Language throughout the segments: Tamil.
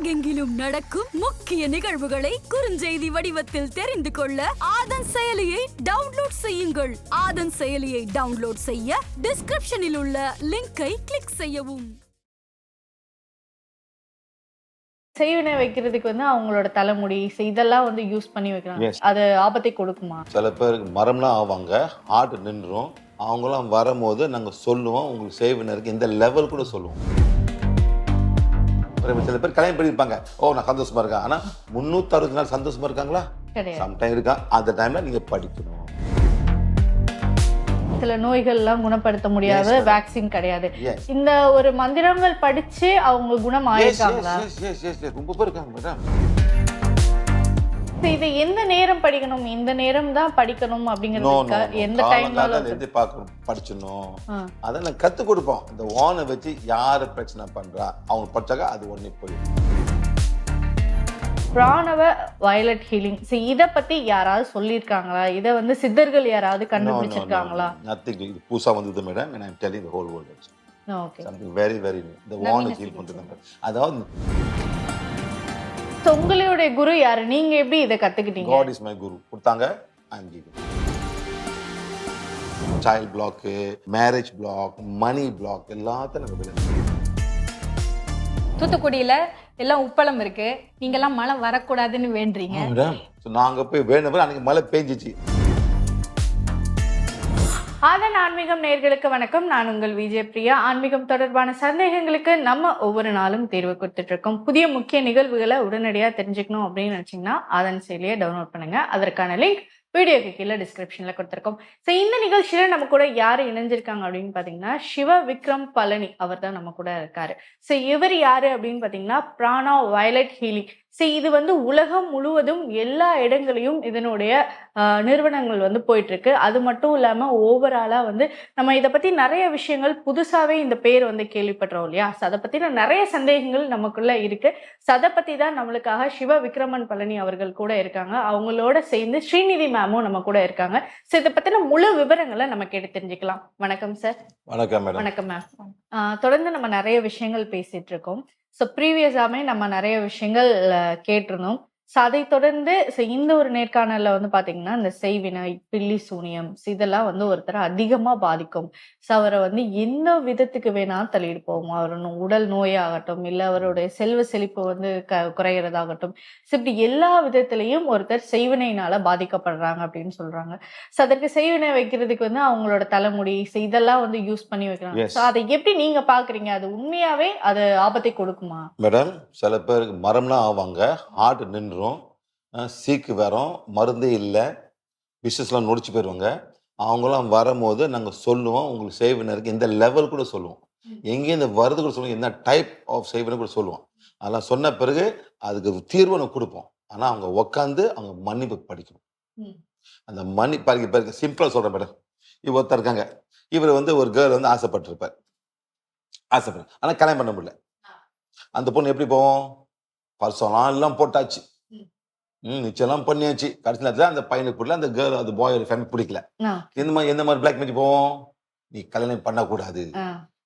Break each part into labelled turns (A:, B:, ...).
A: உலகெங்கிலும் நடக்கும் முக்கிய நிகழ்வுகளை குறுஞ்செய்தி வடிவத்தில் தெரிந்து கொள்ள ஆதன் செயலியை டவுன்லோட் செய்யுங்கள். ஆதன் செயலியை டவுன்லோட் செய்ய டிஸ்கிரிப்ஷனில் உள்ள லிங்கை கிளிக் செய்யவும்.
B: செய்வினை வைக்கிறதுக்கு அவங்களோட தலைமுடி இதெல்லாம் யூஸ் பண்ணி வைக்கிறாங்க. அது ஆபத்தை கொடுக்குமா?
C: சில பேருக்கு மரம்லாம் ஆவாங்க, ஹார்ட் நின்றும். அவங்களாம் வரும்போது நாங்கள் சொல்லுவோம், உங்களுக்கு செய்வினருக்கு இந்த லெவல் கூட சொல்லுவோம். சில பேர் கல்யாணம் பண்ணியிருப்பாங்க, ஓ நான் சந்தோஷமா இருக்கேன். ஆனால் 360 நாள் சந்தோஷமா இருக்காங்களா? சம்டைம் இருக்கா. அந்த டைம்ல நீங்க படிக்கணும்.
B: சில நோய்கள்லாம் குணப்படுத்த முடியாத வேக்சின் கிடையாது. இந்த ஒரு மந்திரங்கள் படிச்சு அவங்க குணம் ஆயிருக்காங்களா?
C: ரொம்ப பேர் இருக்காங்க மேடம்.
B: இது எந்த நேரம் படிக்கணும், இந்த நேரம் தான் படிக்கணும் அப்படிங்கிறது எந்த டைம்ல
C: பார்க்கணும், படிச்சணும். அதெல்லாம் கத்து கொடுப்போம். இந்த வானை வச்சு யாரு பிரச்சனை பண்றா அவங்க படிச்சாக்க அது ஒண்ணு போயிடும்.
B: பிராணவ வயலட் ஹீலிங், இத பத்தி யாராவது சொல்லிருக்காங்களா? இத சித்தர்கள் யாராவது கண்டுபிடிச்சிருக்காங்களா?
C: நத்திங். இது புதுசா வந்தது madam. and I'm telling the whole world.
B: Okay.
C: Something very very new. The one is heal பண்றது. அதாவது
B: உங்களுடைய குரு யாரு? நீங்க எப்படி இத கத்துக்கிட்டீங்க?
C: God is my guru. கொடுத்தாங்க. I'm giving. child block, marriage block, money block எல்லாத்தையும் நாங்க விடுறோம்.
D: தூத்துக்குடியில எல்லாம் உப்பளம் இருக்கு, நீங்க எல்லாம் மழை வரக்கூடாதுன்னு வேண்டீங்க.
C: நாங்க போய் வேணும், அன்னைக்கு மழை பெஞ்சிச்சு.
B: ஆதன் ஆன்மீகம் நேயர்களுக்கு வணக்கம். நான் உங்கள் விஜயபிரியா. ஆன்மீகம் தொடர்பான சந்தேகங்களுக்கு நம்ம ஒவ்வொரு நாளும் தீர்வு கொடுத்துட்டு இருக்கோம். புதிய முக்கிய நிகழ்வுகளை உடனடியா தெரிஞ்சுக்கணும் அப்படின்னு நினைச்சீங்கன்னா ஆதன் செயலியை டவுன்லோட் பண்ணுங்க. அதற்கான லிங்க் வீடியோக்கு கீழே டிஸ்கிரிப்ஷன்ல கொடுத்துருக்கோம். ஸோ இந்த நிகழ்ச்சியில நம்ம கூட யாரு இணைஞ்சிருக்காங்க அப்படின்னு பாத்தீங்கன்னா சிவ விக்ரம் பழனி அவர் தான் நம்ம கூட இருக்காரு. ஸோ இவர் யாரு அப்படின்னு பாத்தீங்கன்னா பிராணா வயலட் ஹீலிங். ஸோ இது உலகம் முழுவதும் எல்லா இடங்களையும் இதனுடைய நிறுவனங்கள் போயிட்டு இருக்கு. அது மட்டும் இல்லாம ஓவராலா நம்ம இதை பத்தி நிறைய விஷயங்கள் புதுசாவே இந்த பேர் கேள்விப்படுறோம் இல்லையா? ஸோ அதை பத்தின நிறைய சந்தேகங்கள் நமக்குள்ள இருக்கு. ஸோ அதை பத்தி தான் நம்மளுக்காக சிவ விக்ரமன் பழனி அவர்கள் கூட இருக்காங்க. அவங்களோட சேர்ந்து ஸ்ரீநிதி மேமும் நம்ம கூட இருக்காங்க. ஸோ இதை பத்தின முழு விவரங்களை நம்ம கேட்டு தெரிஞ்சுக்கலாம். வணக்கம் சார்.
C: வணக்கம் மேடம்.
B: வணக்கம் மேம். தொடர்ந்து நம்ம நிறைய விஷயங்கள் பேசிட்டு இருக்கோம். ஸோ ப்ரீவியஸாமே நம்ம நிறைய விஷயங்கள் கேட்டிருந்தோம். ஸோ அதை தொடர்ந்து இந்த ஒரு நேர்காணலில் பார்த்தீங்கன்னா இந்த செய்வினை, பில்லி சூனியம் இதெல்லாம் ஒருத்தரை அதிகமாக பாதிக்கும். ஸோ அவரை எந்த விதத்துக்கு வேணாலும் தள்ளிட்டு போவோம். அவர் உடல் நோயாகட்டும், இல்லை அவருடைய செல்வ செழிப்பு குறைகிறதாகட்டும். ஸோ இப்படி எல்லா விதத்திலையும் ஒருத்தர் செய்வினையினால பாதிக்கப்படுறாங்க அப்படின்னு சொல்றாங்க. ஸோ அதற்கு செய்வினை வைக்கிறதுக்கு அவங்களோட தலைமுடி இதெல்லாம் யூஸ் பண்ணி வைக்கிறாங்க. ஸோ அதை எப்படி நீங்க பாக்குறீங்க? அது உண்மையாவே அது ஆபத்தை கொடுக்குமா?
C: மேடம், சில பேருக்கு மரம்லாம் ஆவாங்க, ஹார்ட் நின்றும், சீக்கு வரும், மருந்தே இல்லை, பிஸ்னஸ்லாம் நொடிச்சு போயிடுவாங்க. அவங்களாம் வரும்போது நாங்கள் சொல்லுவோம், உங்களுக்கு செய்வினருக்கு இந்த லெவல் கூட சொல்லுவோம், எங்கேருந்து வருது கூட சொல்லுவோம், என்ன டைப் ஆஃப் செய்வினை கூட சொல்லுவோம். அதெல்லாம் சொன்ன பிறகு அதுக்கு தீர்வு நம்ம கொடுப்போம். ஆனால் அவங்க உட்காந்து அவங்க மன்னிப்பு படிக்கணும். அந்த மன்னிப்பு சிம்பிளாக சொல்கிறேன் மேடம். இவர் ஒருத்தர் இருக்காங்க, இவர் ஒரு கேர்ள் ஆசைப்பட்டிருப்பார், ஆனால் கல்யாணம் பண்ண முடியல. அந்த பொண்ணு எப்படி போவோம்? பர்சலாம் எல்லாம் போட்டாச்சு, நிச்சயம்லாம் பண்ணியாச்சு. கடைசி நேரத்தில் அந்த பையனுக்கு பிடிக்கல, அந்த கேர்ள் அந்த பாய் ஃபேமிலி பிடிக்கல. எந்த மாதிரி பிளாக் மேஜிக் போவோம்? நீ கல்யாணம் பண்ணக்கூடாது,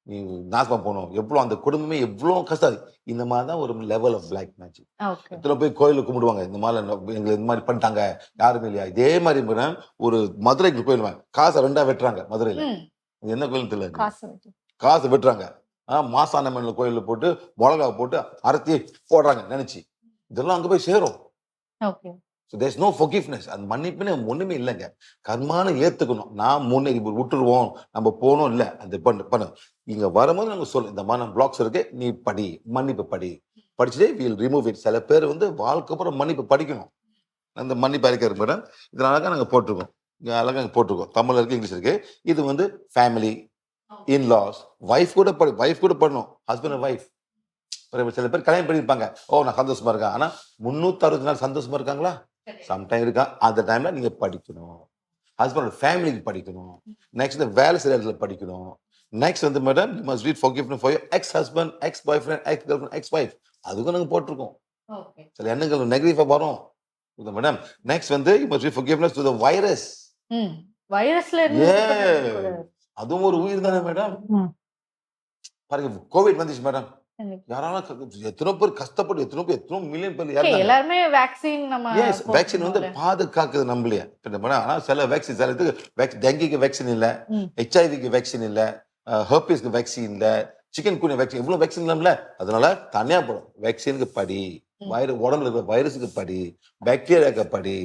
C: நீ நாசமா போகணும், எவ்வளோ அந்த குடும்பமே எவ்வளோ கஷ்டம். இந்த மாதிரி தான் ஒரு லெவல் ஆஃப் பிளாக் மேஜிக். எத்தனை போய் கோயிலுக்கு கும்பிடுவாங்க, இந்த மாதிரி எங்களை இந்த மாதிரி பண்ணிட்டாங்க, யாருமே இல்லையா? இதே மாதிரி ஒரு மதுரைக்கு போயிடுவாங்க, காசை 2ஆ வெட்டுறாங்க. மதுரையில் என்ன கோயில் தெரியல, காசு வெட்டுறாங்க. மாசான கோயிலில் போட்டு மிளகா போட்டு அரைத்தி போடுறாங்க நினைச்சு. இதெல்லாம் அங்கே போய் சேரும். So there's no forgiveness. அந்த மன்னிப்புன்னு ஒண்ணுமே இல்லைங்க. கர்மான ஏத்துக்கணும். நான் முன்னேறி விட்டுருவோம், நம்ம போனோம் இல்லை, அது பண்ணு. இங்க வரும்போது நாங்கள் சொல்லுவோம், இந்த மாதிரி பிளாக்ஸ் இருக்கு, நீ படி, மன்னிப்பு படி, படிச்சுட்டே வில் ரிமூவ் இட். சில பேர் வாழ்க்கை அப்புறம் மன்னிப்பு படிக்கணும். அந்த மன்னிப்பு அறிக்கை மேடம், இது அழகாக நாங்கள் போட்டிருக்கோம். இங்கே அழகாக போட்டிருக்கோம். தமிழ் இருக்கு, இங்கிலீஷ் இருக்கு. இது ஃபேமிலி, இன்லாஸ், வைஃப் கூட பண்ணணும், ஹஸ்பண்ட் அண்ட் வைஃப். சில பேர் கல்யாணம் பண்ணியிருப்பாங்க, ஓ நான் சந்தோஷமா இருக்கேன். ஆனால் 360 நாள் சந்தோஷமா இருக்காங்களா? சம்டைம் இருக்கா. அந்த டைம்ல நீங்க படிக்கணும். ஹஸ்பண்ட் ஃபேமிலிக்கு படிக்கணும். நெக்ஸ்ட் வேலை செய்யற இடத்துல படிக்கணும். Next madam, you must read forgiveness for your ex husband, ex boyfriend, ex girlfriend, ex wife. அதுக்கும் நாங்கள் போட்டிருக்கோம். சில எண்ணங்கள் நெகட்டிவா வரும் madam. Next you must read forgiveness to the virus.
B: வைரஸ்ல
C: அதுவும் ஒரு உயிர் தானே மேடம். பாருங்க, கோவிட் வந்துச்சு மேடம், யாராலும் எத்தனை பேர் கஷ்டப்பட்டு எத்தனோ மில்லியன் பேர் இறந்தாங்க.
B: எல்லாருமே வேக்சின் நம்ம
C: எஸ், வேக்சின் வந்து பாதுகாக்குது நம்மளையே. ஆனா சில வேக்சின், சில இதுக்கு டெங்கிக்கு வேக்சின் இல்ல, ஹெச்ஐவிக்கு வேக்சின் இல்ல, ஹெர்பிஸ்க்கு வேக்சின் இல்ல, சிக்கன் குனியா வேக்சின், இவ்வளவு வேக்சின் இல்ல. அதனால தனியா போடும். வேக்சினுக்கு படி, உடம்புல இருக்கிற வைரஸுக்கு படி, பாக்டீரியாவுக்கு படி,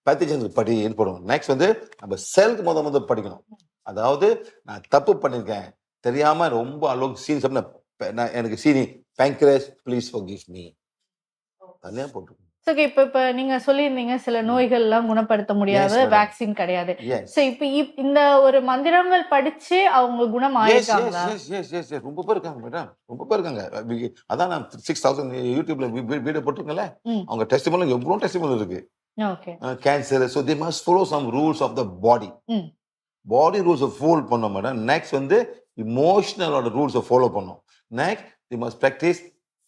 C: பேத்தஜனுக்கு படி போடும். நெக்ஸ்ட் வந்து நம்ம செல்க்கு முதல்ல படிக்கணும். அதாவது நான் தப்பு பண்ணிருக்கேன் தெரியாம ரொம்ப அளவுக்கு சீனி சாப்பிட்டேன், எனக்கு சீனி பேங்க்ரஸ், ப்ளீஸ் ஃபர்கிவ் மீ, தனியா போட்டு.
B: இப்ப நீங்க சொல்லியிருந்தீங்க சில நோய்கள் எல்லாம் குணப்படுத்த முடியாத வேக்சின் கிடையாது. சோ இப்ப இந்த ஒரு மந்திரங்கள் படிச்சு அவங்க குணம் ஆயிருக்காங்களா?
C: ரொம்ப பேர் இருக்காங்க மேடம், ரொம்ப பேர் இருக்காங்க. அதான் நான் 6000 யூடியூப்ல வீடியோ போட்டிருக்கேன்ல, அவங்க டெஸ்டிமோனியல் எவ்வளவு டெஸ்டிமோனியல் இருக்கு. Cancer, so they must follow some rules of the body. பாடி ரூல்ஸை ஃபாலோ பண்ணோம் மேடம். நெக்ஸ்ட் வந்து இமோஷனலோட ரூல்ஸை ஃபாலோ பண்ணோம். Next the must practice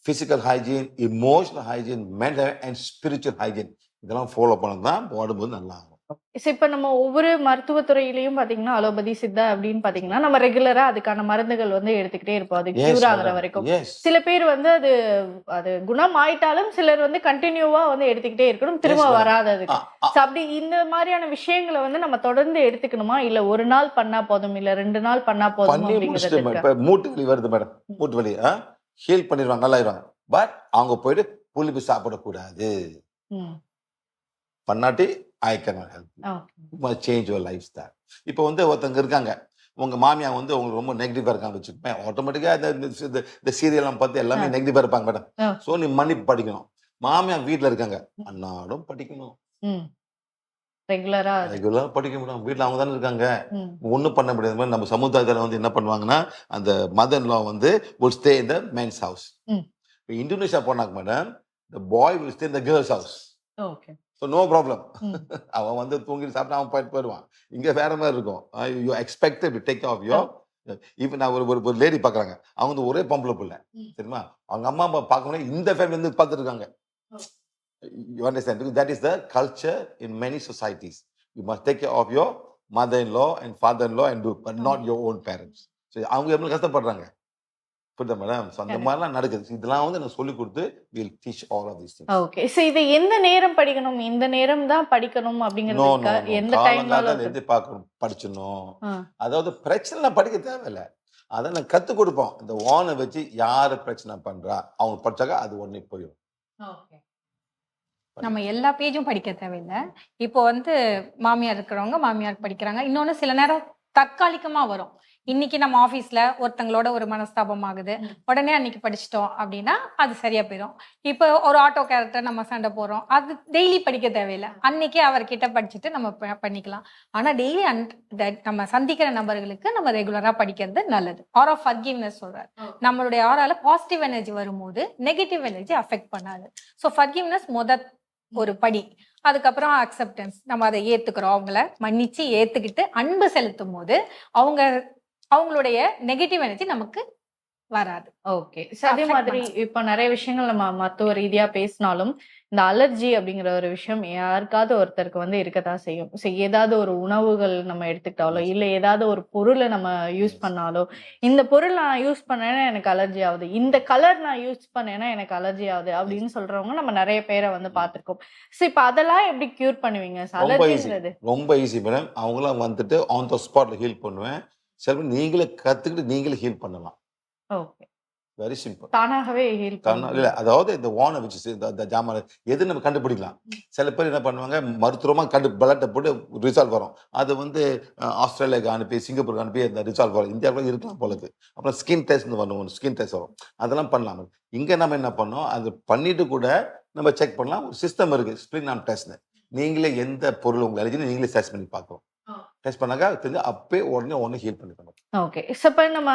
C: physical hygiene, emotional hygiene, mental and spiritual hygiene. இதெல்லாம் ஃபாலோ பண்ணது தான் உடம்பு நல்லா ஆகும்.
B: இப்ப நம்ம ஒவ்வொரு மருத்துவத்துறையிலயும் பாத்தீங்கன்னா அலோபதி, சித்தா அப்படின்னு பாத்தீங்கன்னா நம்ம ரெகுலரா அதுக்கான மருந்துகள் வந்து எடுத்துக்கிட்டே இருப்போம், அது கியூர் ஆகுற வரைக்கும். சில பேர் வந்து அது குணம் ஆயிட்டாலும் சிலர் வந்து கண்டினியூவா வந்து எடுத்துக்கிட்டே இருக்கணும், திரும்ப வராததுக்கு. அப்படி இந்த மாதிரியான விஷயங்களை வந்து நம்ம தொடர்ந்து எடுத்துக்கணுமா, இல்ல ஒரு நாள் பண்ணா போதும், இல்ல 2 நாள் பண்ணா போதும்?
C: மூட்டு வலி வருது மேடம், மூட்டு வலி ஹீல் பண்ணிடுவாங்க, நல்லா ஆயிடுவாங்க. பட் அவங்க போயிட்டு புளிப்பு சாப்பிடக்கூடாது. பண்ணாட்டி I cannot help you. You must change your lifestyle. இப்போ வந்து ஒருத்தங்க இருக்காங்க, உங்க மாமியா வந்து உங்களுக்கு ரொம்ப நெகட்டிவா இருக்காங்க வச்சுக்கோங்க, ஆட்டோமேட்டிக்கா இந்த சீரியல்லாம் பார்த்து எல்லாமே நெகட்டிவா இருப்பாங்க மேடம். சோ நீ மன்னிப்பு படிக்கணும். மாமியா வீட்டுல இருக்காங்க, அன்னாடும் படிக்கணும்,
B: ரெகுலரா
C: படிக்க முடியும். வீட்டுல அவங்க தானே இருக்காங்க, ஒண்ணும் பண்ண முடியாது. நம்ம சமுதாயத்துல வந்து என்ன பண்ணுவாங்கன்னா, அந்த மதர் இன் லா வந்து will stay in the men's house. இப்போ இந்தோனேஷியா போனாங்க madam, the boy will stay in the girls house.
B: Okay,
C: so no problem. அவன் வந்து தூங்கிட்டு சாப்பிட்டு அவன் போயிட்டு போயிடுவான். இங்கே வேற மாதிரி இருக்கும். You expected to take off your. இப்போ நான் ஒரு லேடி பார்க்குறாங்க, அவங்க வந்து ஒரே பொம்பளை பிள்ளை தெரியுமா, அவங்க அம்மா அப்பா பார்க்கணும் இந்த ஃபேமிலி வந்து பார்த்துருக்காங்க. You understand, because that is the culture in many societies. You must take care of your mother in law and father in law and but not your own parents. So அவங்க எவ்வளோ கஷ்டப்படுறாங்க மேடம். அந்த மாதிரிலாம் நடக்குது. இதெல்லாம் வந்து நான் சொல்லி கொடுத்து will teach all of these things.
B: Okay, so இது எந்த நேரம் படிக்கணும், இந்த நேரம் தான் படிக்கணும் அப்படிங்கிறது எந்த டைம்ல
C: எது பார்க்கணும் படிச்சணும். அதாவது பிரச்சனை படிக்க தேவையில்லை, அதை நான் கத்து கொடுப்போம். இந்த ஓனை வச்சு யாரு பிரச்சனை பண்றா அவங்க படிச்சாக்க அது ஒண்ணே போயிடும்.
D: நம்ம எல்லா பேஜும் படிக்க தேவையில்லை. இப்போ வந்து மாமியார் இருக்கிறவங்க மாமியார் படிக்கிறாங்க. இன்னொன்னு சில நேரம் தற்காலிகமா வரும். இன்னைக்கு நம்ம ஆஃபீஸ்ல ஒருத்தங்களோட ஒரு மனஸ்தாபம் ஆகுது, உடனே அன்னைக்கு படிச்சிட்டோம் அப்படின்னா அது சரியா போயிடும். இப்போ ஒரு ஆட்டோ கேரக்டர் நம்ம சண்டை போடுறோம், அது டெய்லி படிக்க தேவையில்லை, அன்னைக்கே அவர்கிட்ட படிச்சுட்டு நம்ம பண்ணிக்கலாம். ஆனா டெய்லி நம்ம சந்திக்கிற நபர்களுக்கு நம்ம ரெகுலரா படிக்கிறது நல்லது. ஆர் ஆஃப் ஃபர்கிவ்னஸ் சொல்றாரு. நம்மளுடைய ஆரால பாசிட்டிவ் எனர்ஜி வரும்போது நெகட்டிவ் எனர்ஜி அஃபெக்ட் பண்ணாது. ஸோ ஃபர்கிவ்னஸ் ஒரு படி. அதுக்கப்புறம் அக்செப்டன்ஸ், நம்ம அதை ஏத்துக்கிறோம், அவங்கள மன்னிச்சு ஏத்துக்கிட்டு அன்பு செலுத்தும் போது அவங்களுடைய நெகட்டிவ் எனர்ஜி நமக்கு வராது.
B: ஓகே, அதே மாதிரி இப்ப நிறைய விஷயங்கள் நம்ம மருத்துவ ரீதியா பேசினாலும் இந்த அலர்ஜி அப்படிங்கிற ஒரு விஷயம் யாருக்காவது ஒருத்தருக்கு வந்து இருக்கத்தான் செய்யும். ஏதாவது ஒரு உணவுகள் நம்ம எடுத்துக்கிட்டாலோ, இல்ல ஏதாவது ஒரு பொருளை நம்ம யூஸ் பண்ணாலோ, இந்த பொருள் நான் யூஸ் பண்ணேன்னா எனக்கு அலர்ஜி ஆகுது, இந்த கலர் நான் யூஸ் பண்ணேன்னா எனக்கு அலர்ஜி ஆகுது அப்படின்னு சொல்றவங்க நம்ம நிறைய பேரை வந்து பார்த்திருக்கோம். சோ இப்ப அதெல்லாம் எப்படி கியூர் பண்ணுவீங்க? அலர்ஜிங்கிறது
C: ரொம்ப ஈஸி மேடம். அவங்களாம் வந்துட்டு ஆன் த ஸ்பாட்ல ஹீல் பண்ணுவேன். சில நீங்களே கத்துக்கிட்டு நீங்களே ஹீல் பண்ணலாம்.
B: Okay,
C: very simple.
B: தானாகவே ஹீல் பண்ணலாம்.
C: இல்ல, அதாவது இந்த ஓனை வச்சு இந்த ஜாமான் எது நம்ம கண்டுபிடிக்கலாம். சில பேர் என்ன பண்ணுவாங்க, மருத்துவமா பிளட்டை போட்டு ரிசால்வ் வரும். அது வந்து ஆஸ்திரேலியாவுக்கு அனுப்பி சிங்கப்பூருக்கு அனுப்பி அந்த ரிசால்வ் வரும். இந்தியாவில் இருக்கலாம் போல இருக்கு. அப்புறம் ஸ்கின் டெஸ்ட் பண்ணுவோம், ஸ்கின் டெஸ்ட் வரும். அதெல்லாம் பண்ணலாம். இங்க நம்ம என்ன பண்ணோம், அது பண்ணிட்டு கூட நம்ம செக் பண்ணலாம். ஒரு சிஸ்டம் இருக்கு, ஸ்பிரிங் ஆம் டெஸ்ட். நீங்களே எந்த பொருள் உங்க அலர்ஜின்னு நீங்களே டெஸ்ட் பண்ணி பார்க்கலாம். டெஸ்ட் பண்ணாக்கா தெரிஞ்சு அப்பே உடனே ஹீல் பண்ணிக்கணும்.
B: ஓகே, இப்போ நம்ம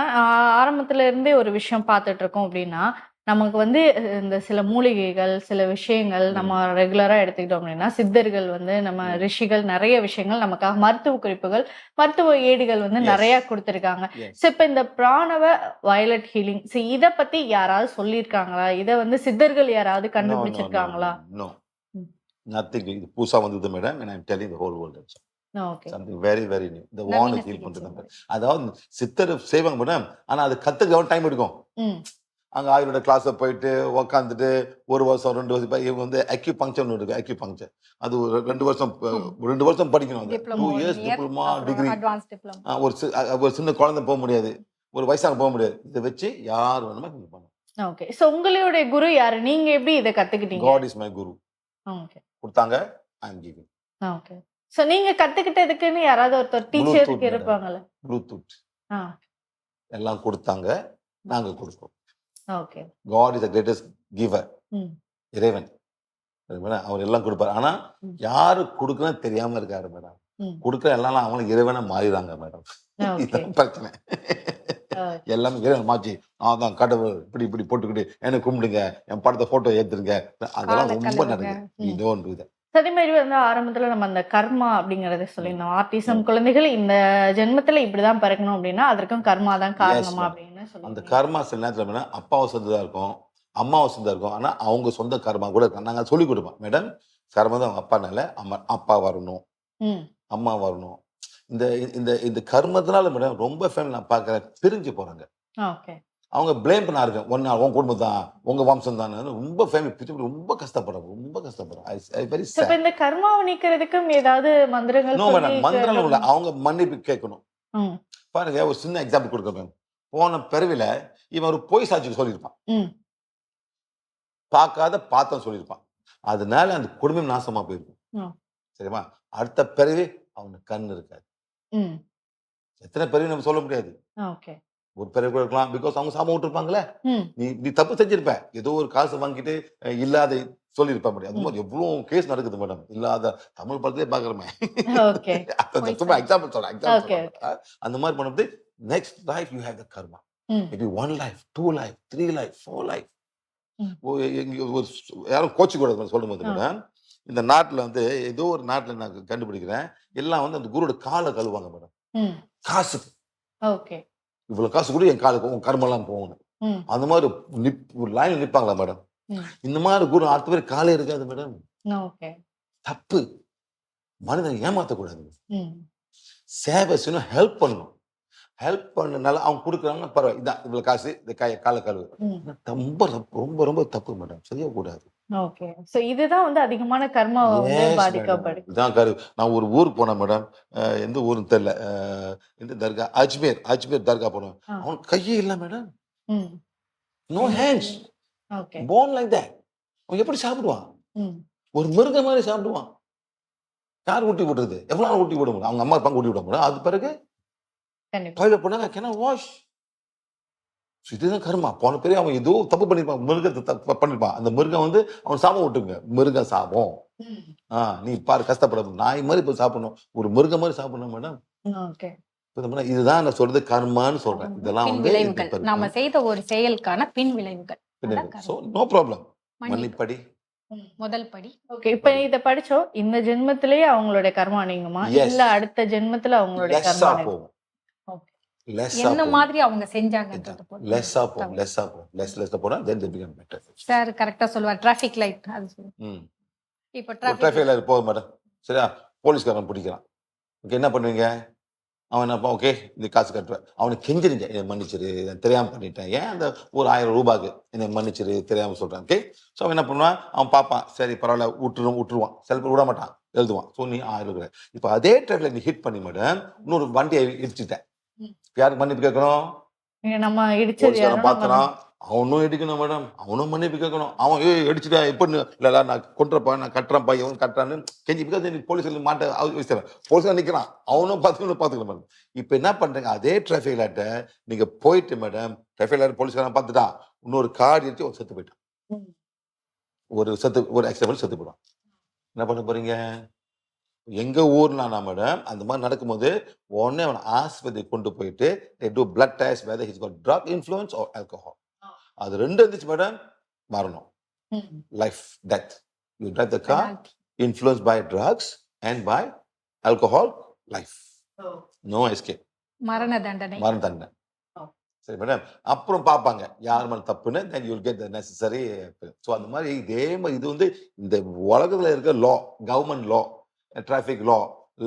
B: ஆரம்பத்துல இருந்தே ஒரு விஷயம் பார்த்துட்டு இருக்கோம் அப்படின்னா, நமக்கு வந்து இந்த சில மூலிகைகள், சில விஷயங்கள் நம்ம ரெகுலரா எடுத்துக்கிட்டோம் அப்படின்னா, சித்தர்கள் வந்து நம்ம ரிஷிகள் நிறைய விஷயங்கள் நமக்காக மருத்துவ குறிப்புகள், மருத்துவ ஏடுகள் வந்து நிறைய கொடுத்துருக்காங்க. ஸோ இப்போ இந்த பிராணவ வயலட் ஹீலிங், இதை பத்தி யாராவது சொல்லியிருக்காங்களா? இதை வந்து சித்தர்கள் யாராவது கண்டுபிடிச்சிருக்காங்களா?
C: நத்திங். இது புதுசா வந்தது madam. and I'm telling the whole world something very very new. இந்த வானை ஹீல் பண்றது. அதாவது சித்தர் செய்வாங்க மேடம், ஆனா அது கத்துக்க டைம் எடுக்கும். அங்கே ஆயுர்வேத கிளாஸை போயிட்டு உக்காந்துட்டு 1 வருஷம் 2 வருஷம் இவங்க வந்து அக்யூபங்க்சர்னு இருக்கு அக்யூபங்க்சர் அது ஒரு 2 வருஷம் படிக்கணும் அது
D: diploma
C: 2 years diploma degree
D: advance diploma.
C: ஒரு சின்ன குழந்தை போக முடியாது, ஒரு வயசாக போக முடியாது. இதை வச்சு யார் வேணுமோ இது பண்ணணும்.
B: ஓகே. சோ உங்களுடைய குரு யாரு? நீங்க எப்படி இதை கத்துக்கிட்டீங்க?
C: God is my guru.
B: Okay.
C: கொடுத்தாங்க, I am giving.
B: Okay. So நீங்க கத்துக்கிட்டதுக்குன்னு யாராவது ஒருத்தர் டீச்சருக்கு இருப்பாங்கல்ல?
C: ப்ளூடூத்
B: ஆ.
C: எல்லாம் கொடுத்தாங்க, நாங்க கொடுப்போம்.
B: Okay.
C: God is the greatest giver.
B: ம்.
C: இறைவன் சரிங்களா? அவர் எல்லாம் கொடுப்பாரு. ஆனா
B: ம்.
C: யாரு கொடுக்கணும் தெரியாம இருக்காரு மேடம்.
B: ம்.
C: கொடுக்குற எல்லாம் அவங்களும் இறைவனை மாறிடுறாங்க மேடம்.
B: ஓகே.
C: இதுதான் பிரச்சனை. எல்லாமே இறைவன் மாற்றி நான் தான் கடவுள் இப்படி இப்படி போட்டுக்கிட்டு எனக்கு கும்பிடுங்க, என் படத்தை போட்டோ ஏத்துருங்க, அதெல்லாம் ரொம்ப
D: கழுவுங்க.
C: நடக்குது. இதோன்று இது
B: அதே மாதிரி வந்து ஆரம்பத்துல நம்ம அந்த கர்மா அப்படிங்கறத சொல்லியிருந்தோம். ஆர்டிசம் குழந்தைகள் இந்த ஜென்மத்துல இப்படிதான் பிறக்கணும் அப்படின்னா அதற்கும் கர்மா தான் காரணமா
C: ma'am.
B: அப்படின்னு
C: அந்த
B: சொல்லி
C: கர்மா சில நேரத்தில் வேணா அப்பாவை சொந்ததா இருக்கும், அம்மாவை சொந்தா இருக்கும். ஆனா அவங்க சொந்த கர்மா கூட இருக்கும். நாங்க சொல்லி கொடுப்போம் மேடம், கர்மா தான் அவங்க அப்பானால அப்பா வரணும், அம்மா வரணும். இந்த இந்த இந்த கர்மத்தினால மேடம் ரொம்ப ஃபேமிலி நான் பார்க்குறேன் பிரிஞ்சு போறாங்க.
B: ஓகே.
C: அவங்க பிளேம் பண்ண இருக்கேன், ஒன்னா உன் குடும்பம் தான் உங்க வம்சம் தான், ரொம்ப ஃபேமிலி பிரிச்சு ரொம்ப கஷ்டப்படுறாங்க, ரொம்ப கஷ்டப்படுறாங்க. வெரி
B: So, இப்ப இந்த கர்மாவை நீக்கிறதுக்கும் ஏதாவது மந்திரங்கள்
C: நோ மேடம்,
B: சொல்லி
C: மந்திரம் இல்ல, அவங்க மன்னிப்பு கேட்கணும்.
B: ம்.
C: பாருங்க ஒரு சின்ன எக்ஸாம்பிள் கொடுக்குறேன் மேம். போன பிறவில இவன் ஒரு பொய் சாட்சி சொல்லியிருப்பான்,
B: ம்.
C: பார்க்காத பார்த்தம் சொல்லியிருப்பான். அதனால அந்த குடும்பம் நாசமா போயிருக்கும்.
B: ம்.
C: சரிமா? அடுத்த பிறவி அவனுக்கு கண் இருக்காது.
B: ம்.
C: எத்தனை பிறவி நம்ம சொல்ல முடியாது.
B: ஓகே.
C: ஒரு பிறவி கூட இருக்கலாம், பிகாஸ் அவங்க சாபம் விட்டுருப்பாங்களே.
B: ம்.
C: நீ தப்பு செஞ்சிருப்ப, ஏதோ ஒரு காசு வாங்கிட்டு இல்லாத சொல்லியிருப்ப முடியும். அது மாதிரி எவ்வளோ கேஸ் நடக்குது மேடம். இல்லாத தமிழ் படத்திலே பாக்குறமே.
B: ஓகே.
C: சும்மா எக்ஸாம்பிள் சொல்றேன்,
B: Okay,
C: அந்த மாதிரி பண்ணும்போது next life you have the karma.
B: ம்.
C: Maybe 1 life 2 life 3 life 4 life.
B: ம்.
C: ஒரு யாரும் கோச்சு கூட சொல்லும்போது
B: ஆ.
C: மேடம், இந்த நாட்டுல வந்து ஏதோ ஒரு நாட்டுல நான் கண்டுபிடிக்கிறேன், எல்லாம் வந்து அந்த குருவோட காலை கழுவாங்க மேடம்.
B: ம்.
C: காசுக்கு
B: ஓகே.
C: இவ்வளவு காசு கூட என் காலுக்கு உன் கர்மெல்லாம் போகணும்.
B: ம்.
C: அந்த மாதிரி ஒரு லைன் நிற்பாங்களா மேடம்.
B: ம்.
C: இந்த மாதிரி குரு அடுத்த பேர் காலே இருக்காது மேடம்.
B: ஓகே.
C: தப்பு. மனிதன் ஏமாத்தக்கூடாது.
B: ம்.
C: சேவை செய்யணும், ஹெல்ப் பண்ணணும். ஹெல்ப் பண்ணனால அவங்க கொடுக்குறாங்க, பரவாயில்ல, இதான் இவ்வளவு காசு, இந்த காலை கழுவு.
B: ம்.
C: ரொம்ப ரொம்ப ரொம்ப தப்பு மேடம், செய்யக்கூடாது.
B: ஓகே. சோ இதுதான் வந்து அதிகமான கர்மா வந்து
C: Yes, madam.
B: பாதிக்கப்படுது.
C: இதான் நான் ஒரு ஊருக்கு போனேன் மேடம், எந்த ஊருன்னு தெரியல, எந்த தர்கா, அஜ்மீர் தர்கா போனேன்.
B: ஆ.
C: அவன் கையே இல்லை மேடம்,
B: ம்.
C: No hands,
B: okay.
C: born like that. அவன் எப்படி சாப்பிடுவான்?
B: ம்.
C: ஒரு மிருகம் மாதிரி சாப்பிடுவான். யார் ஊட்டி விடுறது? எவ்வளவு நாள் ஊட்டி விட முடியும்? அவங்க அம்மா அப்பாங்க ஊட்டி விட முடியும். அது பிறகு
B: கண்டிப்பா.
C: டாய்லெட் போனாங்க, கேன் வாஷ். இதுதான் கர்மா. போன பெரிய அவன் ஏதோ தப்பு பண்ணிருப்பான், மிருகத்தை தப்பு பண்ணிருப்பான். அந்த மிருகம் வந்து அவன் சாபம் விட்டுங்க, மிருகம் சாபம்.
B: ம்.
C: நீ பாரு கஷ்டப்பட, நாய் மாதிரி போய் சாப்பிடணும், ஒரு மிருகம் மாதிரி சாப்பிடணும் மேடம்.
B: ஓகே.
C: இதுதான் நான் சொல்றது கர்மான்னு சொல்றேன். இதெல்லாம்
D: பின்
C: வந்து
D: விளைவுகள், நாம செய்த ஒரு செயலுக்கான பின் விளைவுகள். அதான்
C: சோ
D: கர்மா.
C: No problem.
D: மன்னிப்பு.
C: மன்னிப்படி.
D: முதல் படி.
B: ஓகே. இப்ப இத படிச்சோம். இந்த ஜென்மத்திலேயே அவங்களுடைய கர்மா நீங்குமா?
C: Yes.
B: இல்ல அடுத்த ஜென்மத்துல அவங்களுடைய
C: லெஸ்ஸா
B: கர்மா நீங்குமா?
C: போகும்.
B: ஓகே.
C: லெஸ்ஸா
D: என்ன
C: போகும்.
D: மாதிரி அவங்க செஞ்சாங்கன்றது போதும்.
C: லெஸ்ஸா போகும். லெஸ்ஸா போகும். லெஸ்ஸா போனா then they become better.
D: Sir கரெக்டா சொல்லுவார், டிராஃபிக் லைட் அது சொல்லுங்க.
C: ம்.
D: இப்போ
C: ஒரு
D: டிராஃபிக்
C: டிராஃபிக் லைட் போகும் மேடம், சரியா? போலீஸ்காரன் பிடிக்கிறான். ஓகே, என்ன பண்ணுவீங்க? அவன் என்ன, ஓகே இந்த காசு கட்டுவேன். அவனுக்கு கெஞ்சிருங்க, என்னை மன்னிச்சிரு, நான் தெரியாம பண்ணிட்டேன், ஏன் அந்த ஒரு 1000 ரூபாய்க்கு என்னை மன்னிச்சிரு, தெரியாம சொல்றேன். ஓகே, ஸோ அவன் என்ன பண்ணுவான்? அவன் பார்ப்பான், சரி பரவாயில்ல விட்டுருவான். சில பேர் விட மாட்டான், எழுதுவான். ஸோ நீ 1000 ரூபாய். இப்போ அதே ட்ராஃபிக்ல நீ ஹிட் பண்ணி மேடம் இன்னொரு வண்டியை இடிச்சுட்டேன், யாருக்கு மன்னிப்பு கேட்கணும்?
B: இங்க நம்ம இடிச்சது
C: போலீஸ்காரன்
B: யாரும்
C: பார்க்கறான், அவனும் இடிக்கணும் மேடம், அவனும் மன்னிப்பு கேட்கணும். அவன் இடிச்சுட்டா எப்படி இல்ல நான் கொண்டுறப்பா, நான் கட்டுறப்பா, எவன் கட்டுறான்னு கெஞ்சி, பிகாஸ் நீ போலீஸ்ல மாட்ட போலீஸ்காரன் நிற்கிறான், அவனும் பார்த்துக்கலாம் மேடம். இப்போ என்ன பண்றீங்க? அதே டிராஃபிக் லைட்டை நீங்க போயிட்டு மேடம், டிராஃபிக் லைட் போலீஸ்காரன் பார்த்துட்டான், இன்னொரு கார் இடிச்சு ஒரு செத்து போயிட்டான்,
B: ம்.
C: ஒரு ஆக்சிடென்ட் செத்து போயிடும். என்ன பண்ண போறீங்க? எங்க ஊர்ல மேடம் அந்த மாதிரி நடக்கும்போது உடனே அவன் ஆஸ்பத்திரி கொண்டு போயிட்டு they do blood test whether he's got drug influence or alcohol. அது ரெண்டு இருந்துச்சு மேடம், மரணம்,
B: ம்.
C: Life, death. You drive the car influenced by drugs and by alcohol, life, no escape,
D: மரண தண்டனை.
C: மரண தண்டனை. சரி மேடம், அப்புறம் பார்ப்பாங்க யார் மேல தப்புன்னு, then you will get the necessary. So அந்த மாதிரி இதே மாதிரி இது வந்து இந்த உலகத்துல இருக்க லா, கவர்மெண்ட் லா, டிராஃபிக் லா,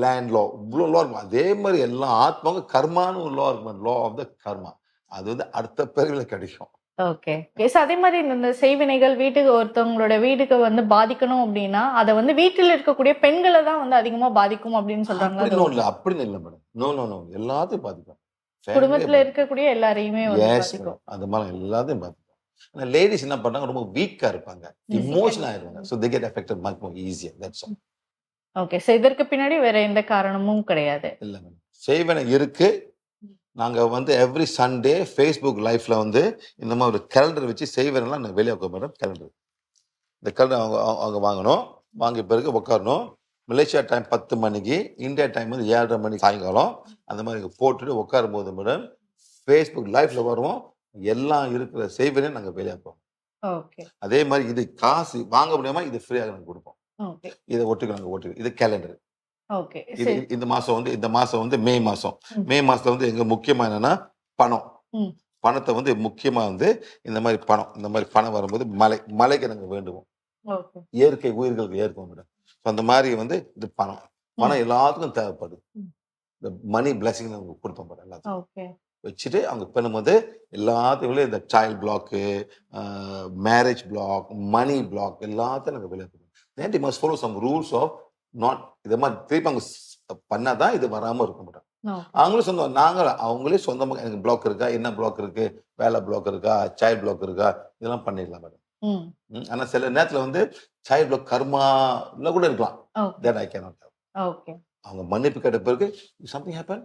C: லேண்ட் லா, இவ்வளோ லா இருக்கும். அதே மாதிரி எல்லா ஆத்மாவும் கர்மான்னு ஒரு லா இருக்கும், லா ஆஃப் த கர்மா. அது வந்து அடுத்த பிறவில கிடைக்கும்.
B: ஓகே. அதே மாதிரி இந்த செய்வினைகள் வீட்டுக்கு ஒருத்தவங்களோட வீட்டுக்கு வந்து பாதிக்கணும் அப்படின்னா அதை வந்து வீட்டில் இருக்கக்கூடிய பெண்களை தான் வந்து அதிகமா பாதிக்கும் அப்படின்னு சொல்றாங்க. அது
C: அப்படின்னு இல்ல அப்படின்னு இல்லை மேடம். நோ நோ நோ எல்லாத்தையும் பாதிக்கும்.
B: குடும்பத்துல இருக்கக்கூடிய எல்லாரையுமே வந்து
C: எஸ்
B: பாதிக்கும்.
C: மேடம். அந்த மாதிரி எல்லாத்தையும் பாதிக்கும். ஆனா லேடிஸ் என்ன பண்றாங்க, ரொம்ப வீக்கா இருப்பாங்க, இமோஷனல் ஆயிடுவாங்க. So they get affected much more ஈஸியா. That's all.
B: ஓகே. இதற்கு பின்னாடி வேற எந்த காரணமும் கிடையாது.
C: இல்ல மேடம். செய்வன இருக்கு. நாங்க வந்து எவ்ரி சண்டே ஃபேஸ்புக் லைஃப்ல வந்து இந்த மாதிரி ஒரு கேலண்டர் வச்சு செய்வனெல்லாம் நாங்கள் வெளியே வைக்கோம் மேடம். கேலண்டர் இந்த கேலண்டர் அவங்க வாங்கணும். வாங்கி பிறகு உட்காரணும். மலேசியா டைம் 10 மணிக்கு, இந்தியா டைம் வந்து 7:30 மணிக்கு சாயங்காலம் அந்த மாதிரி போட்டுட்டு உட்காரும் போது மேடம் ஃபேஸ்புக் லைஃப்ல வருவோம். எல்லாம் இருக்கிற செய்வனையும் நாங்கள் வெளியாக்குவோம்.
B: ஓகே.
C: அதே மாதிரி இது காசு வாங்க முடியாம இது ஃப்ரீயாக நாங்கள் கொடுப்போம்.
B: ஓகே.
C: இதை ஒட்டுக்கு நாங்கள் ஒட்டுக்கு இது கேலண்டர்.
B: ஓகே.
C: இது இந்த மாசம் வந்து மே மாசம். மே மாசத்துல வந்து எங்க முக்கியமா என்னன்னா பணம். பணத்தை வந்து முக்கியமா வந்து இந்த மாதிரி பணம் வரும்போது மலைக்கு நாங்க வேண்டுவோம். இயற்கை உயிர்களுக்கு ஏற்கும் மேடம். அந்த மாதிரி வந்து இது பணம் எல்லாத்துக்கும் தேவைப்படுது. இந்த மணி பிளஸிங் நாங்க கொடுப்போம் மேடம். எல்லாத்துக்கும் வச்சுட்டு அவங்க பண்ணும்போது எல்லாத்தையும் இந்த child block, marriage block, money block எல்லாத்தையும் நாங்கள் விளையாடுவோம். Must follow some rules of not இதை மாதிரி திருப்பி அவங்க பண்ணாதான் இது வராம இருக்க மாட்டோம். அவங்களும் சொந்தம் அவங்களே சொந்தமாக எனக்கு பிளாக் இருக்கா, என்ன பிளாக் இருக்கு, வேலை பிளாக் இருக்கா, சைல்ட் பிளாக் இருக்கா, இதெல்லாம் பண்ணிடலாம் மேடம். ஆனா சில நேரத்துல வந்து சைல்ட் பிளாக் கர்மால கூட இருக்கலாம். That I cannot have.
B: Okay.
C: அவங்க மன்னிப்பு கேட்ட பிறகு something happen,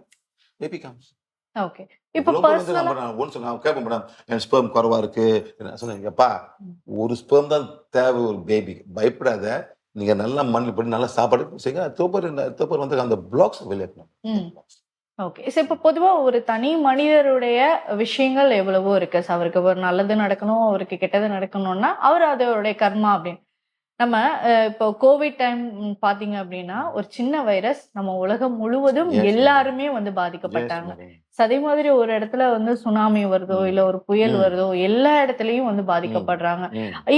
C: baby comes.
B: Okay. இப்போ பர்சனலா
C: நான் கேட்பேன் மேடம், என் ஸ்பெர்ம் குறைவா இருக்கு. என்ன சொன்னீங்கப்பா, ஒரு ஸ்பெர்ம் தான் தேவை ஒரு பேபி. பயப்படாத, நீங்க நல்லா மண்ணில் போட்டு நல்லா சாப்பாடு செய்யுங்க. தோப்பர் வந்து அந்த பிளாக்ஸ் வெளியேற்றணும்.
B: ஓகே. இப்போ பொதுவா ஒரு தனி மனிதருடைய விஷயங்கள் எவ்வளவோ இருக்கு. அவருக்கு ஒரு நல்லது நடக்கணும், அவருக்கு கெட்டது நடக்கணும்னா அவர் அதோடைய கர்மா அப்படின்னு. நம்ம இப்போ கோவிட் டைம் பாத்தீங்க அப்படின்னா ஒரு சின்ன வைரஸ் நம்ம உலகம் முழுவதும் எல்லாருமே வந்து பாதிக்கப்பட்டாங்க. அதே மாதிரி ஒரு இடத்துல வந்து சுனாமி வருதோ இல்ல ஒரு புயல் வருதோ எல்லா இடத்துலயும் வந்து பாதிக்கப்படுறாங்க.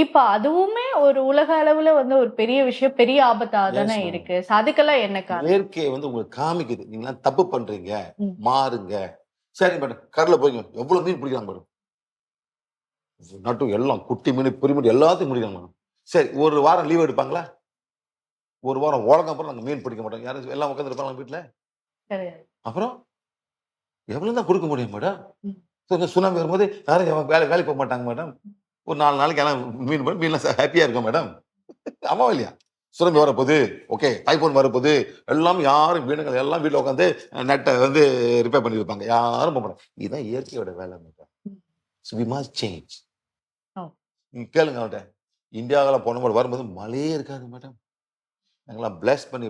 B: இப்ப அதுவுமே ஒரு உலக அளவுல வந்து ஒரு பெரிய விஷயம், பெரிய ஆபத்தா தானே இருக்கு. அதுக்கெல்லாம் என்ன காரணம்?
C: இயற்கையை வந்து உங்களுக்கு காமிக்குது, நீங்க தப்பு பண்றீங்க, மாறுங்க. சரி மேடம், கடல போய்ங்க, எவ்வளவு மீன் பிடிக்கலாம் மேடம், நட்டு எல்லாம் குட்டி மீன் பெரிய மீன் எல்லாத்தையும் பிடிக்கலாம் மேடம். சரி, ஒரு வாரம் லீவ் எடுப்பாங்களா? ஒரு வாரம் உலகம் அப்புறம் நாங்கள் மீன் பிடிக்க மாட்டோம். யாரும் எல்லாம் உட்காந்து இருப்பாங்க வீட்டுல. அப்புறம் எவ்வளவு தான் கொடுக்க முடியும் மேடம்? சுனாமி வரும்போது யாரும் வேலைக்கு போக மாட்டாங்க மேடம். ஒரு 4 நாளைக்கு எல்லாம் மீன்லாம் ஹாப்பியா இருக்கும் மேடம். ஆமா இல்லையா? சுனாமி வரப்போகுது, ஓகே, டைஃபோன் வரப்போகுது, எல்லாம் யாரும் வீடுகள் எல்லாம் வீட்டில் உட்காந்து நெட்டை வந்து ரிப்பேர் பண்ணி வைப்பாங்க. யாரும் போக மாட்டாங்க. இதுதான் இயற்கையோட வேலை madam. So we must change. நீங்க கேளுங்க அவன்கிட்ட, இந்தியாவில் போன வரும்போது மழையே இருக்காது மேடம். நாங்களாம் பிளஸ் பண்ணி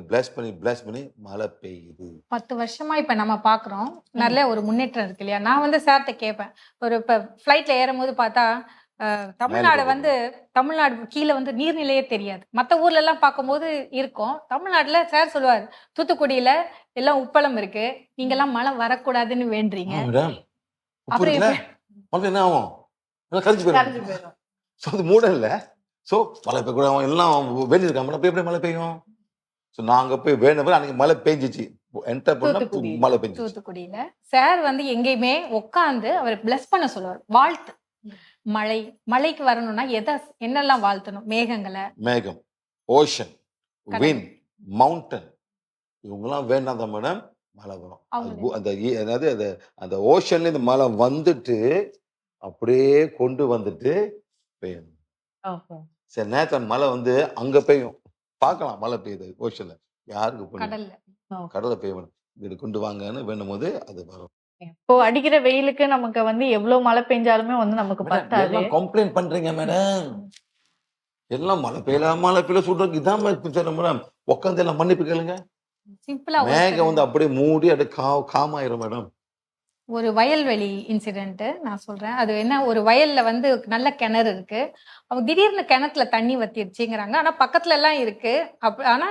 C: மழை பெய்யுது.
D: 10 வருஷமா இப்ப நம்ம பாக்குறோம், நல்ல ஒரு முன்னேற்றம் இருக்கு இல்லையா? நான் வந்து சார்ட்ட கேட்பேன், இப்ப ஃபிளைட்ல ஏறும்போது பார்த்தா தமிழ்நாடு கீழே வந்து நீர்நிலையே தெரியாது. மற்ற ஊர்ல எல்லாம் பார்க்கும்போது இருக்கும். தமிழ்நாட்டுல சார் சொல்லுவாரு, தூத்துக்குடியில எல்லாம் உப்பளம் இருக்கு, நீங்க எல்லாம் மழை வரக்கூடாதுன்னு வேண்டீங்க.
C: அப்புறம் என்ன ஆகும்? கரைஞ்சு போயிடும். மூட இல்ல. ஸோ மழை பெய்யக்கூடாது, எல்லாம் வேண்டியிருக்காங்க. எப்படி மழை பெய்யும்? ஸோ நாங்கள் போய் வேணும், அன்னைக்கு மழை பெஞ்சிச்சு. மழை பெஞ்சு
D: தூத்துக்குடியில சார் வந்து எங்கேயுமே உட்காந்து அவர் பிளஸ் பண்ண சொல்லுவார். வாழ்த்து, மழைக்கு வரணும்னா என்னெல்லாம் வாழ்த்தணும்? மேகம், ஓஷன், விண்ட், மவுண்டன், இவங்கெல்லாம் வேண்டாம் மேடம், மழை வரும். அந்த ஓஷன்ல இருந்து மழை வந்துட்டு அப்படியே கொண்டு வந்துட்டு பெய்யணும். சரி, நேரத்துல மழை வந்து அங்க பெய்யும், பார்க்கலாம் மழை பெய்யுது ஓஷன்ல, யாருக்கு கடல்ல பெய்யணும். இது கொண்டு வாங்கன்னு வேணும் போது அது வரும்.
B: இப்போ அடிக்கிற வெயிலுக்கு நமக்கு வந்து எவ்வளவு மழை பெஞ்சாலுமே வந்து நமக்கு பத்தாது.
C: கம்ப்ளைண்ட் பண்றீங்க மேடம், எல்லாம் மழை பெய்யல சொல்றதுக்கு இதான் மேடம். உட்காந்து எல்லாம் மன்னிப்பு கேளுங்க. மேகம் வந்து அப்படியே மூடி அப்படியே காமாயிரும் மேடம்.
D: ஒரு வயல்வெளி இன்சிடென்ட் நான் சொல்றேன். அது என்ன, ஒரு வயல்ல வந்து நல்ல கிணறு இருக்கு. அவங்க திடீர்னு கிணத்துல தண்ணி வத்திருச்சுங்கிறாங்க. ஆனா பக்கத்துல எல்லாம் இருக்கு. ஆனா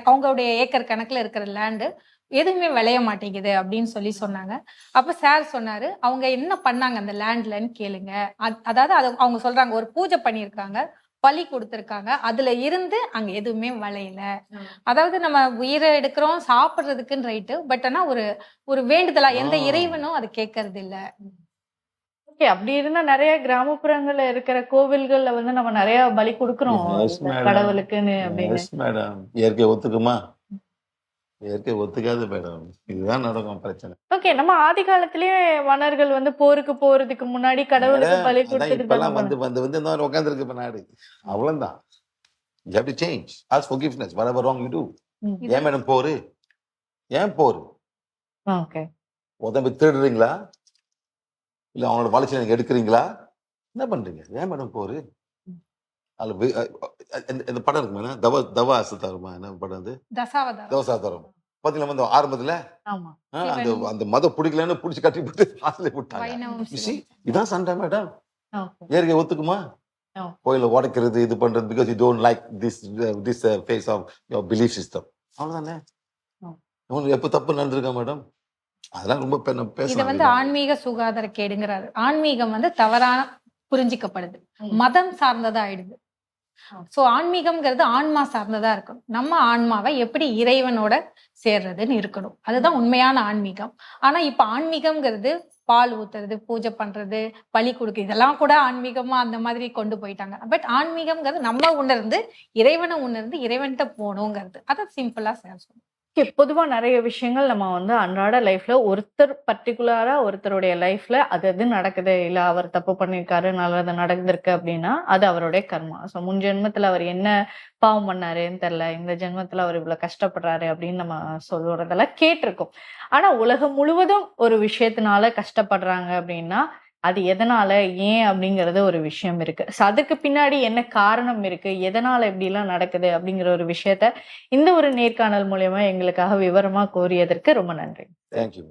D: அவங்களுடைய ஏக்கர் கணக்குல இருக்கிற லேண்டு எதுவுமே விளைய மாட்டேங்குது அப்படின்னு சொன்னாங்க. அப்ப சார் சொன்னாரு, அவங்க என்ன பண்ணாங்க அந்த லேண்ட்லன்னு கேளுங்க. அதாவது அவங்க சொல்றாங்க, ஒரு பூஜை பண்ணியிருக்காங்க, பலி கொடுத்திருக்காங்க, அதுல இருந்து அங்க எதுவுமே விளையல. அதாவது நம்ம உயிரை எடுக்கிறோம் சாப்பிடுறதுக்குன்னு ரைட்டு, பட் ஆனா ஒரு வேண்டுதலா எந்த இறைவனும் அது கேட்கறது இல்ல.
B: ஓகே. அப்படி இருந்தா நிறைய கிராமப்புறங்கள்ல இருக்கிற கோவில்கள்ல வந்து நம்ம நிறைய பலி கொடுக்குறோம்
C: Yes, madam.
B: கடவுளுக்குன்னு அப்படின்னு.
C: Yes madam. இயற்கை ஒத்துக்குமா? இயற்கை ஒத்துக்காது மேடம். இதுதான் நடக்கும் பிரச்சனை.
B: ஓகே. நம்ம ஆதி காலத்திலேயே மன்னர்கள் வந்து போருக்கு போறதுக்கு முன்னாடி கடவுளுக்கு பலி
C: அதான்
B: கொடுத்துட்டு
C: இப்பெல்லாம் வந்து இந்த மாதிரி உட்காந்துருக்கு இப்ப நாடு. அவ்வளவுதான். You have to change. Ask forgiveness. Whatever wrong you do. ஏன் மேடம் போரு? ஏன் போரு?
B: ஓகே.
C: உதவி திருடுறீங்களா? இல்ல அவங்களோட வளர்ச்சி நீங்க எடுக்கிறீங்களா? என்ன பண்றீங்க? ஏன் மேடம் போரு? அதுல இந்த படம் இருக்கு மேடம். தவா அசத்தாருமா என்ன படம் அது?
D: தசாவதாரம்.
C: தவசாதாரம். பாத்தீங்களா வந்து ஆரம்பத்துல
B: ஆமா.
C: அந்த அந்த மதம் பிடிக்கலன்னு புடிச்சு கட்டி போட்டு ஆசலை விட்டாங்க.
D: வைணவம்,
C: You see,
D: சிவம்.
C: இதான் சண்டை மேடம்.
B: ஓகே.
C: இயற்கை ஒத்துக்குமா?
B: No.
C: கோயில உடைக்கிறது இது பண்றது because you don't like this phase of your belief system. அவ்வளவுதானே.
B: No.
C: உங்களுக்கு எப்ப தப்பு நடந்திருக்கா மேடம்? அதெல்லாம் ரொம்ப
D: இத
C: பேசலாம்.
D: வந்து ஆன்மீக சுகாதார கேடுங்கிறாரு. ஆன்மீகம் வந்து தவறான புரிஞ்சிக்கப்படுது, மதம் சார்ந்ததா ஆயிடுது. சோ ஆன்மீகம்ங்கிறது ஆன்மா சார்ந்ததா இருக்கணும். நம்ம ஆன்மாவை எப்படி இறைவனோட சேர்றதுன்னு இருக்கணும். அதுதான் உண்மையான ஆன்மீகம். ஆனா இப்ப ஆன்மீகம்ங்கிறது பால் ஊத்துறது, பூஜை பண்றது, பலி கொடுக்கு, இதெல்லாம் கூட ஆன்மீகமா அந்த மாதிரி கொண்டு போயிட்டாங்க. பட் ஆன்மீகம்ங்கிறது நம்ம உணர்ந்து இறைவனை உணர்ந்து இறைவன்கிட்ட போகணுங்கிறது. அதை சிம்பிளா சொல்லணும்.
B: ஓகே. பொதுவா நிறைய விஷயங்கள் நம்ம வந்து அன்றாட லைஃப்ல ஒருத்தர் பர்டிகுலரா ஒருத்தருடைய லைஃப்ல அது நடக்குது, இல்ல அவர் தப்பு பண்ணிருக்காரு, நல்லது நடந்திருக்கு அப்படின்னா அது அவருடைய கர்மா. ஸோ முன் ஜென்மத்துல அவர் என்ன பாவம் பண்ணாருன்னு தெரியல, இந்த ஜென்மத்துல அவர் இவ்வளவு கஷ்டப்படுறாரு அப்படின்னு நம்ம சொல்றதெல்லாம் கேட்டிருக்கோம். ஆனா உலகம் முழுவதும் ஒரு விஷயத்தினால கஷ்டப்படுறாங்க அப்படின்னா அது எதனால, ஏன் அப்படிங்கறது ஒரு விஷயம் இருக்கு. ஸோ அதுக்கு பின்னாடி என்ன காரணம் இருக்கு, எதனால இப்படி எல்லாம் நடக்குது அப்படிங்கிற ஒரு விஷயத்த இந்த ஒரு நேர்காணல் மூலியமா எங்களுக்காக விவரமா கோரியதற்கு ரொம்ப நன்றி.
C: தேங்க்யூ.